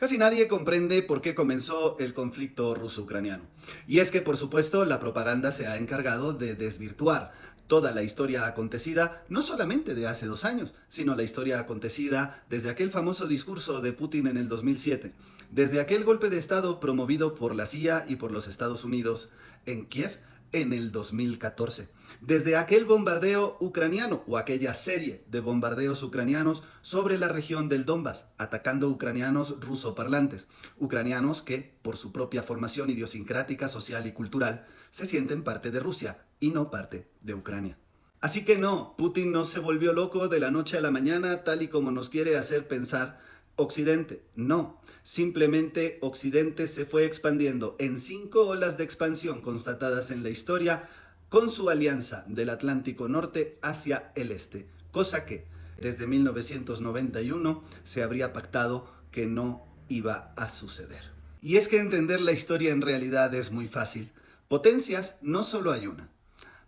Casi nadie comprende por qué comenzó el conflicto ruso-ucraniano. Y es que, por supuesto, la propaganda se ha encargado de desvirtuar toda la historia acontecida, no solamente de hace 2 años, sino la historia acontecida desde aquel famoso discurso de Putin en el 2007, desde aquel golpe de Estado promovido por la CIA y por los Estados Unidos en Kiev en el 2014. Desde aquel bombardeo ucraniano o aquella serie de bombardeos ucranianos sobre la región del Donbass, atacando ucranianos rusoparlantes, ucranianos que, por su propia formación idiosincrática, social y cultural, se sienten parte de Rusia y no parte de Ucrania. Así que no, Putin no se volvió loco de la noche a la mañana tal y como nos quiere hacer pensar Occidente. No, simplemente Occidente se fue expandiendo en 5 olas de expansión constatadas en la historia con su alianza del Atlántico Norte hacia el este, cosa que desde 1991 se habría pactado que no iba a suceder. Y es que entender la historia en realidad es muy fácil. Potencias no solo hay una.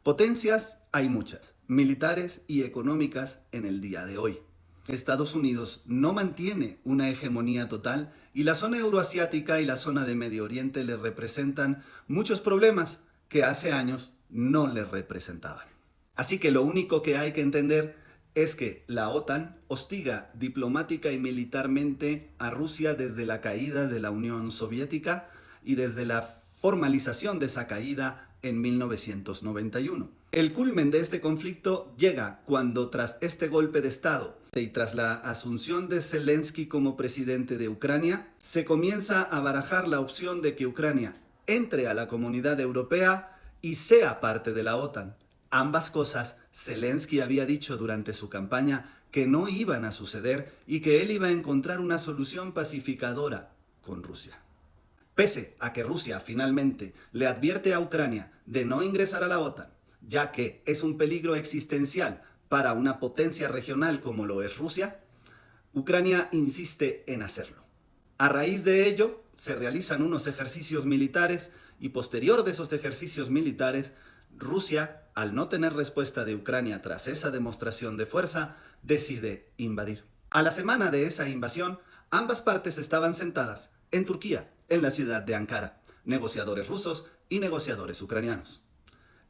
Potencias hay muchas, militares y económicas en el día de hoy. Estados Unidos no mantiene una hegemonía total y la zona euroasiática y la zona de Medio Oriente le representan muchos problemas que hace años no le representaban. Así que lo único que hay que entender es que la OTAN hostiga diplomática y militarmente a Rusia desde la caída de la Unión Soviética y desde la formalización de esa caída en 1991. El culmen de este conflicto llega cuando, tras este golpe de Estado y tras la asunción de Zelensky como presidente de Ucrania, se comienza a barajar la opción de que Ucrania entre a la comunidad europea y sea parte de la OTAN. Ambas cosas Zelensky había dicho durante su campaña que no iban a suceder y que él iba a encontrar una solución pacificadora con Rusia. Pese a que Rusia finalmente le advierte a Ucrania de no ingresar a la OTAN, ya que es un peligro existencial para una potencia regional como lo es Rusia, Ucrania insiste en hacerlo. A raíz de ello, se realizan unos ejercicios militares y posterior de esos ejercicios militares, Rusia, al no tener respuesta de Ucrania tras esa demostración de fuerza, decide invadir. A la semana de esa invasión, ambas partes estaban sentadas en Turquía, en la ciudad de Ankara, negociadores rusos y negociadores ucranianos.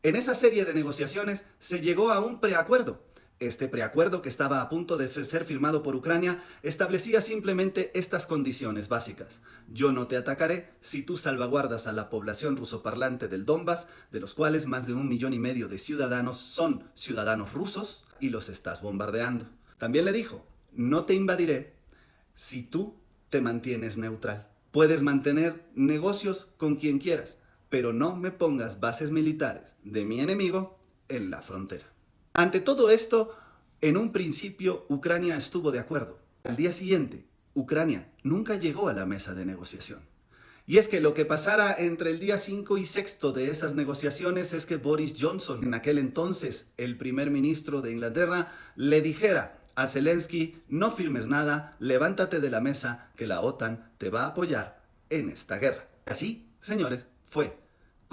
En esa serie de negociaciones se llegó a un preacuerdo. Este preacuerdo, que estaba a punto de ser firmado por Ucrania, establecía simplemente estas condiciones básicas. Yo no te atacaré si tú salvaguardas a la población rusoparlante del Donbass, de los cuales más de 1,5 millones de ciudadanos son ciudadanos rusos y los estás bombardeando. También le dijo, no te invadiré si tú te mantienes neutral. Puedes mantener negocios con quien quieras, pero no me pongas bases militares de mi enemigo en la frontera. Ante todo esto, en un principio Ucrania estuvo de acuerdo. Al día siguiente, Ucrania nunca llegó a la mesa de negociación. Y es que lo que pasara entre el día 5 y 6 de esas negociaciones es que Boris Johnson, en aquel entonces el primer ministro de Inglaterra, le dijera a Zelensky, no firmes nada, levántate de la mesa, que la OTAN te va a apoyar en esta guerra. Así, señores, fue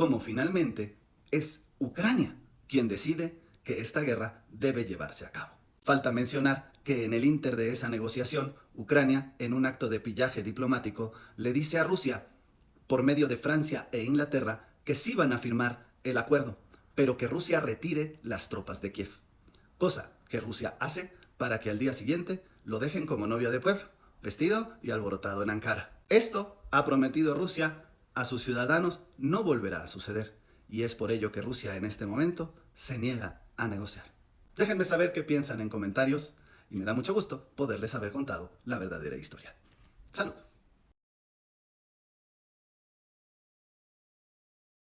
como finalmente es Ucrania quien decide que esta guerra debe llevarse a cabo. Falta mencionar que en el ínter de esa negociación, Ucrania, en un acto de pillaje diplomático, le dice a Rusia, por medio de Francia e Inglaterra, que sí van a firmar el acuerdo, pero que Rusia retire las tropas de Kiev. Cosa que Rusia hace para que al día siguiente lo dejen como novia de pueblo, vestido y alborotado en Ankara. Esto ha prometido Rusia a sus ciudadanos no volverá a suceder, y es por ello que Rusia en este momento se niega a negociar. Déjenme saber qué piensan en comentarios y me da mucho gusto poderles haber contado la verdadera historia. Saludos.